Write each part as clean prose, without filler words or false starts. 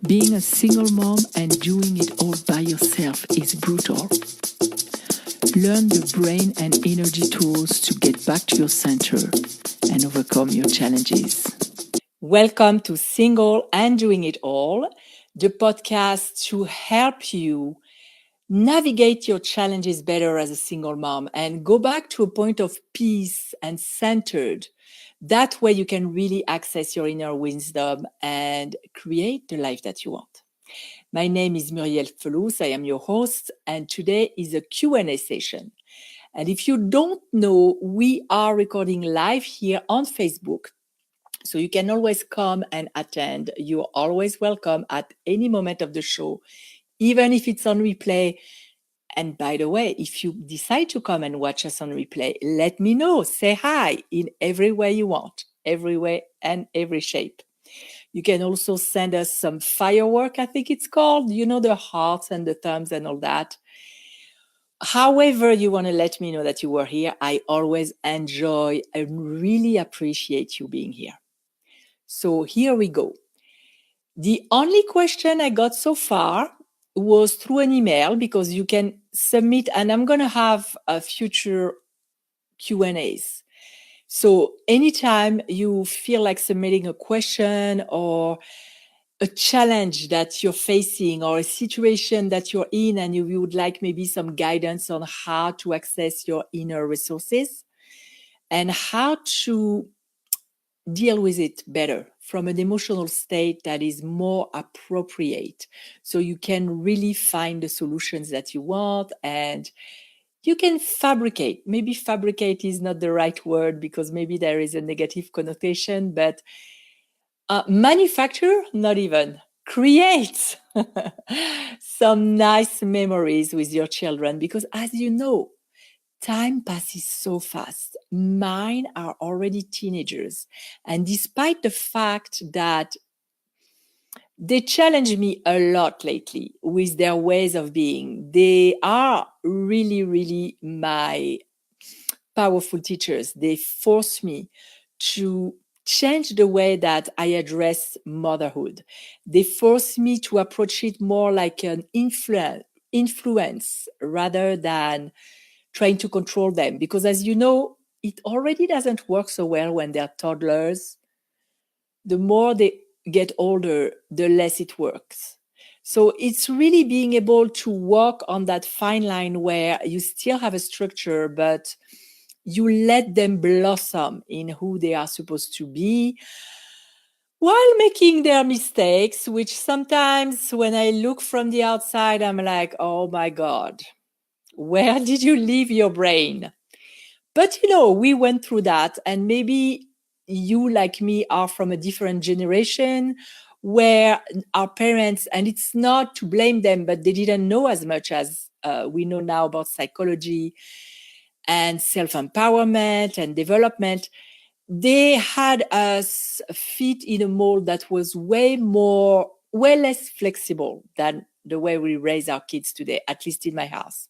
Being a single mom and doing it all by yourself is brutal. Learn the brain and energy tools to get back to your center and overcome your challenges. Welcome to Single and Doing It All, the podcast to help you navigate your challenges better as a single mom and go back to a point of peace and centered. That way you can really access your inner wisdom and create the life that you want. My name is Muriel Felous. I am your host, and today is a Q&A session. And if you don't know, we are recording live here on Facebook. So you can always come and attend. You're always welcome at any moment of the show, even if it's on replay. And by the way, if you decide to come and watch us on replay, let me know. Say hi in every way you want, every way and every shape. You can also send us some firework, I think it's called, the hearts and the thumbs and all that. However you want to let me know that you were here, I always enjoy and really appreciate you being here. So here we go. The only question I got so far was through an email, because you can submit, and I'm going to have a future Q&As. So anytime you feel like submitting a question or a challenge that you're facing or a situation that you're in and you would like maybe some guidance on how to access your inner resources and how to deal with it better from an emotional state that is more appropriate, so you can really find the solutions that you want, and you can fabricate. Maybe fabricate is not the right word because maybe there is a negative connotation, but manufacture, not even, create some nice memories with your children, because as you know, time passes so fast. Mine are already teenagers. And despite the fact that they challenge me a lot lately with their ways of being, they are really, really my powerful teachers. They force me to change the way that I address motherhood. They force me to approach it more like an influence rather than trying to control them. Because as you know, it already doesn't work so well when they're toddlers. The more they get older, the less it works. So it's really being able to walk on that fine line where you still have a structure, but you let them blossom in who they are supposed to be while making their mistakes, which sometimes when I look from the outside, I'm like, oh my God, where did you leave your brain? But, we went through that, and maybe you, like me, are from a different generation where our parents, and it's not to blame them, but they didn't know as much as we know now about psychology and self-empowerment and development. They had us fit in a mold that was way less flexible than the way we raise our kids today, at least in my house.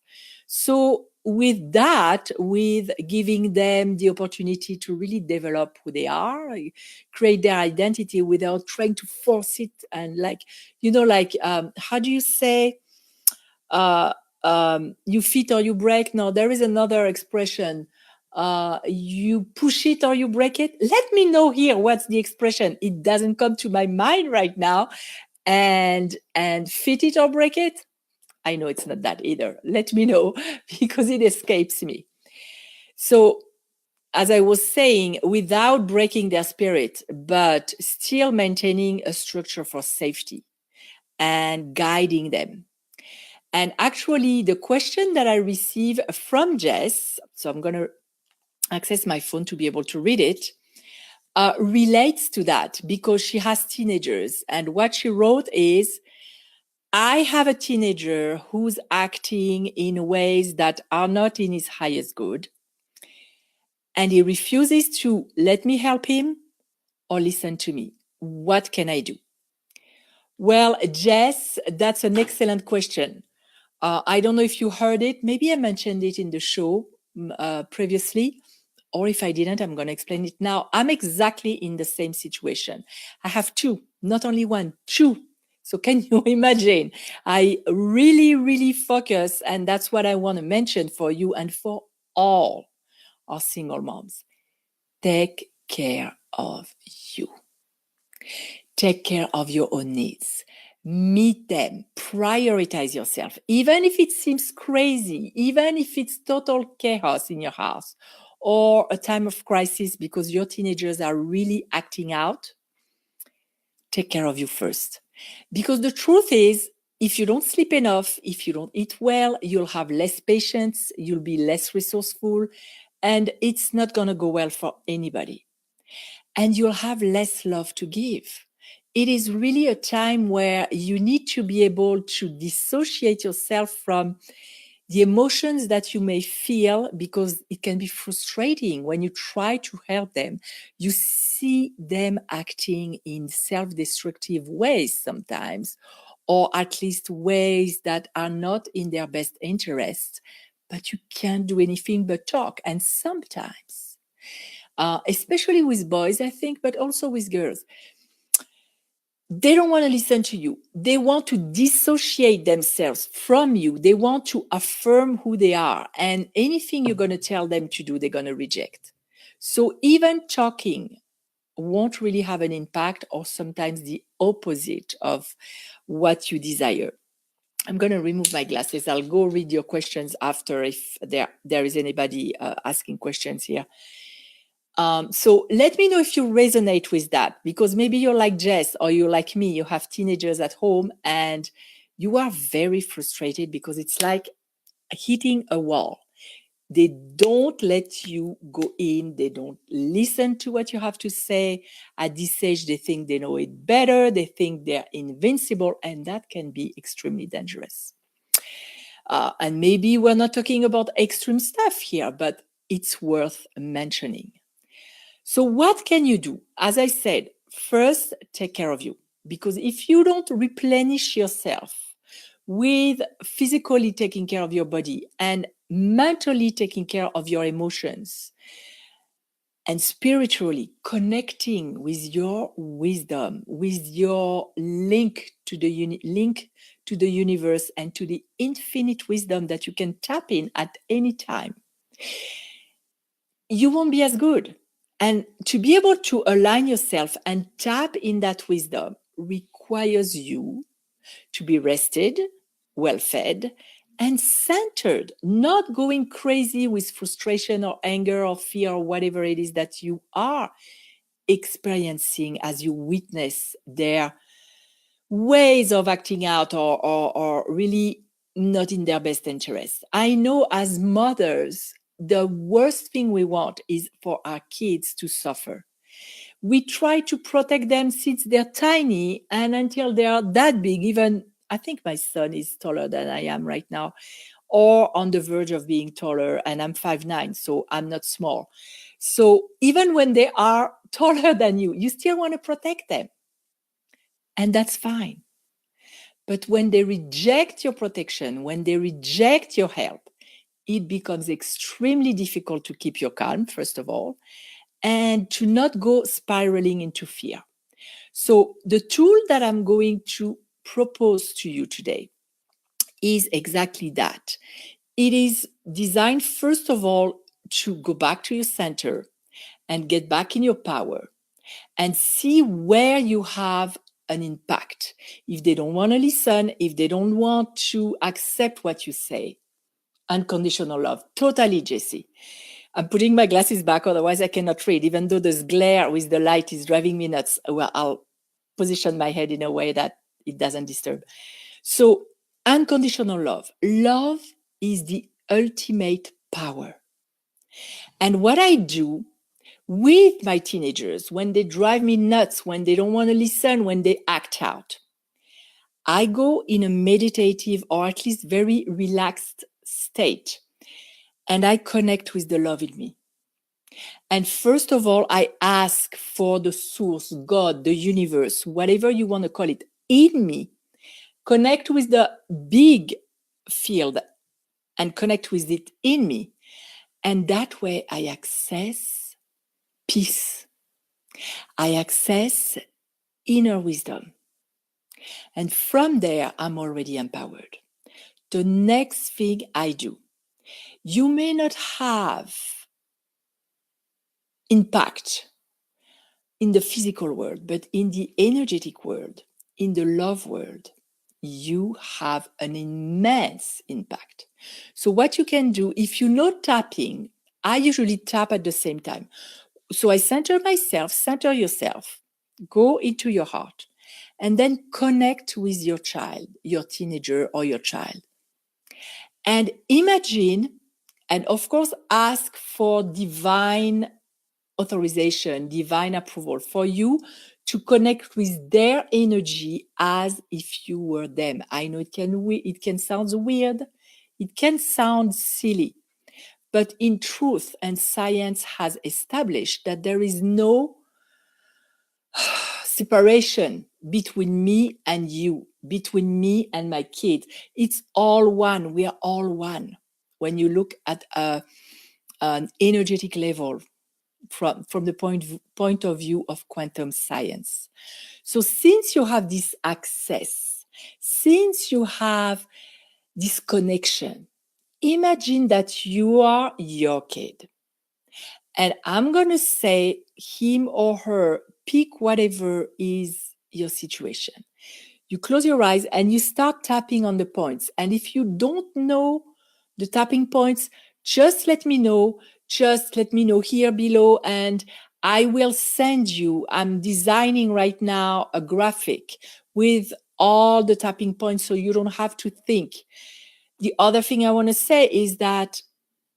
So with that, with giving them the opportunity to really develop who they are, create their identity without trying to force it, and how do you say, you fit or you break? No, there is another expression. You push it or you break it. Let me know here what's the expression. It doesn't come to my mind right now. And fit it or break it. I know it's not that either. Let me know because it escapes me. So as I was saying, without breaking their spirit, but still maintaining a structure for safety and guiding them. And actually, the question that I received from Jess, so I'm going to access my phone to be able to read it, relates to that because she has teenagers. And what she wrote is, I have a teenager who's acting in ways that are not in his highest good. And he refuses to let me help him or listen to me. What can I do? Well, Jess, that's an excellent question. I don't know if you heard it. Maybe I mentioned it in the show previously, or if I didn't, I'm going to explain it now. I'm exactly in the same situation. I have two, not only one, two So can you imagine? I really, really focus, and that's what I want to mention for you and for all our single moms. Take care of you. Take care of your own needs. Meet them. Prioritize yourself. Even if it seems crazy, even if it's total chaos in your house or a time of crisis because your teenagers are really acting out, take care of you first. Because the truth is, if you don't sleep enough, if you don't eat well, you'll have less patience, you'll be less resourceful, and it's not going to go well for anybody. And you'll have less love to give. It is really a time where you need to be able to dissociate yourself from the emotions that you may feel, because it can be frustrating when you try to help them. You see them acting in self-destructive ways sometimes, or at least ways that are not in their best interest, but you can't do anything but talk. And sometimes, especially with boys, I think, but also with girls, they don't want to listen to you. They want to dissociate themselves from you. They want to affirm who they are. And anything you're going to tell them to do, they're going to reject. So even talking won't really have an impact, or sometimes the opposite of what you desire. I'm going to remove my glasses. I'll go read your questions after if there is anybody asking questions here. So let me know if you resonate with that, because maybe you're like Jess or you're like me, you have teenagers at home and you are very frustrated because it's like hitting a wall. They don't let you go in. They don't listen to what you have to say. At this age, they think they know it better. They think they're invincible, and that can be extremely dangerous. And maybe we're not talking about extreme stuff here, but it's worth mentioning. So what can you do? As I said, first, take care of you. Because if you don't replenish yourself with physically taking care of your body and mentally taking care of your emotions and spiritually connecting with your wisdom, with your link to the universe and to the infinite wisdom that you can tap in at any time, you won't be as good. And to be able to align yourself and tap in that wisdom requires you to be rested, well fed, and centered, not going crazy with frustration or anger or fear or whatever it is that you are experiencing as you witness their ways of acting out or really not in their best interest. I know as mothers, the worst thing we want is for our kids to suffer. We try to protect them since they're tiny and until they are that big. Even I think my son is taller than I am right now, or on the verge of being taller, and I'm 5'9", so I'm not small. So even when they are taller than you still want to protect them. And that's fine. But when they reject your protection, when they reject your help, it becomes extremely difficult to keep your calm, first of all, and to not go spiraling into fear. So the tool that I'm going to propose to you today is exactly that. It is designed, first of all, to go back to your center and get back in your power and see where you have an impact. If they don't want to listen, if they don't want to accept what you say, unconditional love. Totally, Jessie. I'm putting my glasses back, otherwise I cannot read, even though this glare with the light is driving me nuts. Well, I'll position my head in a way that it doesn't disturb. So, unconditional love. Love is the ultimate power. And what I do with my teenagers, when they drive me nuts, when they don't want to listen, when they act out, I go in a meditative or at least very relaxed state, and I connect with the love in me. And first of all, I ask for the source, God, the universe, whatever you want to call it, in me. Connect with the big field and connect with it in me. And that way I access peace. I access inner wisdom. And from there, I'm already empowered. The next thing I do, you may not have impact in the physical world, but in the energetic world, in the love world, you have an immense impact. So what you can do, if you know tapping, I usually tap at the same time. So I center myself, center yourself, go into your heart, and then connect with your child, your teenager or your child. And imagine, and of course, ask for divine authorization, divine approval for you to connect with their energy as if you were them. I know it can sound weird, it can sound silly, but in truth, and science has established that there is no separation between me and you, between me and my kid. It's all one. We are all one. When you look at an energetic level from the point of view of quantum science. So since you have this access, since you have this connection, imagine that you are your kid. And I'm going to say him or her, pick whatever is your situation. You close your eyes and you start tapping on the points. And if you don't know the tapping points, just let me know. Just let me know here below and I will send you. I'm designing right now a graphic with all the tapping points so you don't have to think. The other thing I want to say is that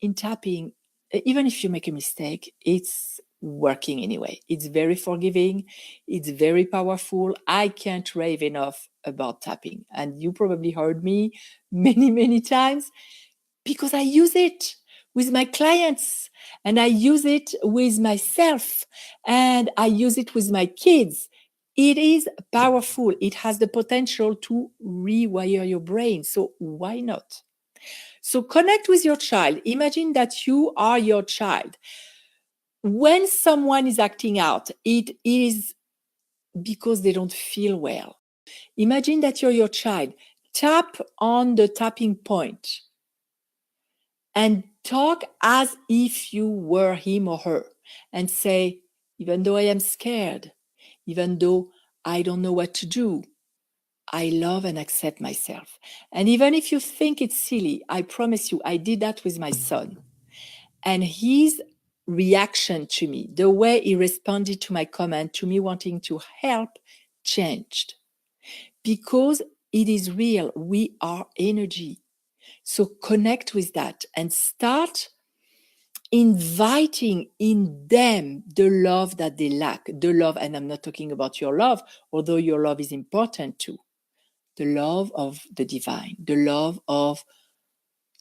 in tapping, even if you make a mistake, it's working anyway. It's very forgiving. It's very powerful. I can't rave enough about tapping. And you probably heard me many, many times because I use it with my clients and I use it with myself and I use it with my kids. It is powerful. It has the potential to rewire your brain. So why not? So connect with your child. Imagine that you are your child. When someone is acting out, it is because they don't feel well. Imagine that you're your child. Tap on the tapping point and talk as if you were him or her and say, even though I am scared, even though I don't know what to do, I love and accept myself. And even if you think it's silly, I promise you, I did that with my son. And his reaction to me, the way he responded to my comment, to me wanting to help, changed. Because it is real. We are energy. So connect with that and start inviting in them the love that they lack. The love, and I'm not talking about your love, although your love is important too. The love of the divine, the love of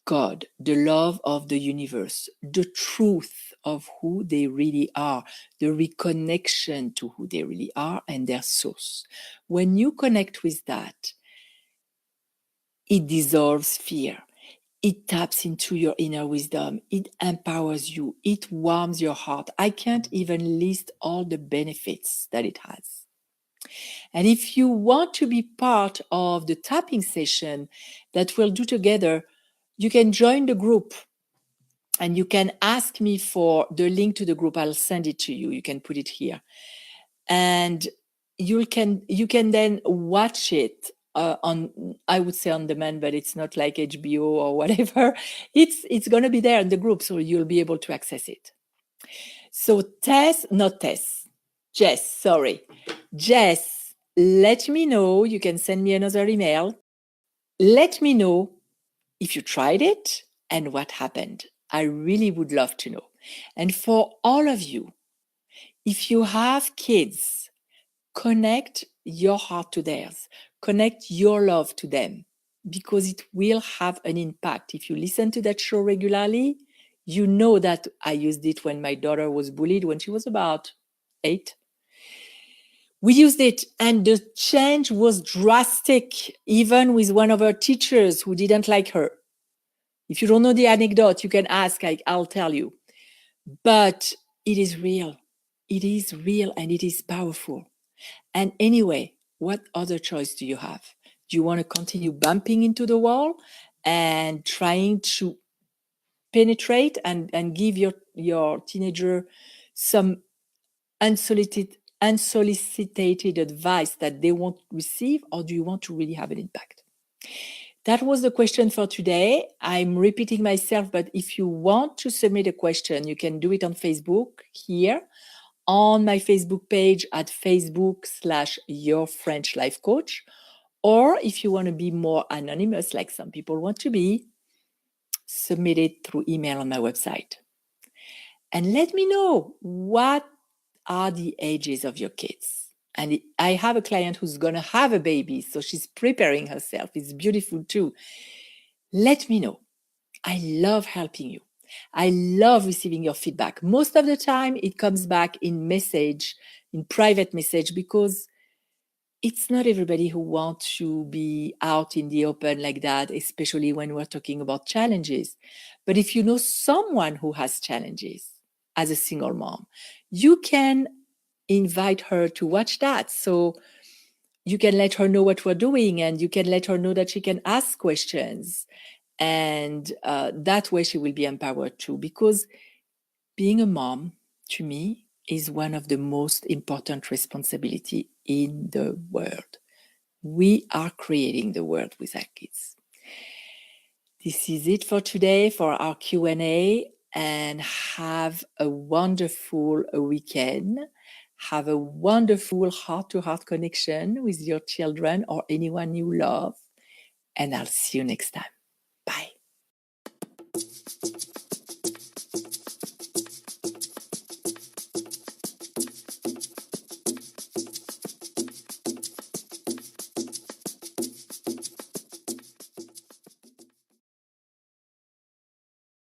God, the love of the universe, the truth of who they really are, the reconnection to who they really are and their source. When you connect with that, it dissolves fear. It taps into your inner wisdom. It empowers you. It warms your heart. I can't even list all the benefits that it has. And if you want to be part of the tapping session that we'll do together, you can join the group and you can ask me for the link to the group. I'll send it to you. You can put it here. And you can then watch it on, I would say on demand, but it's not like HBO or whatever. It's going to be there in the group, so you'll be able to access it. So Jess, let me know. You can send me another email. Let me know if you tried it and what happened. I really would love to know. And for all of you, if you have kids, connect your heart to theirs. Connect your love to them because it will have an impact. If you listen to that show regularly, you know that I used it when my daughter was bullied when she was about 8. We used it and the change was drastic, even with one of her teachers who didn't like her. If you don't know the anecdote, you can ask, I'll tell you. But it is real. It is real and it is powerful. And anyway, what other choice do you have? Do you want to continue bumping into the wall and trying to penetrate and give your teenager some unsolicited advice that they won't receive, or do you want to really have an impact? That was the question for today. I'm repeating myself, but if you want to submit a question, you can do it on Facebook here, on my Facebook page at Facebook/Your French Life Coach. Or if you want to be more anonymous, like some people want to be, submit it through email on my website. And let me know, what are the ages of your kids? And I have a client who's going to have a baby, so she's preparing herself. It's beautiful too. Let me know. I love helping you. I love receiving your feedback. Most of the time, it comes back in message, in private message, because it's not everybody who wants to be out in the open like that, especially when we're talking about challenges. But if you know someone who has challenges as a single mom, you can invite her to watch that. So you can let her know what we're doing, and you can let her know that she can ask questions. And that way she will be empowered too, because being a mom, to me, is one of the most important responsibility in the world. We are creating the world with our kids. This is it for today for our Q&A, and have a wonderful weekend. Have a wonderful heart-to-heart connection with your children or anyone you love. And I'll see you next time. Bye.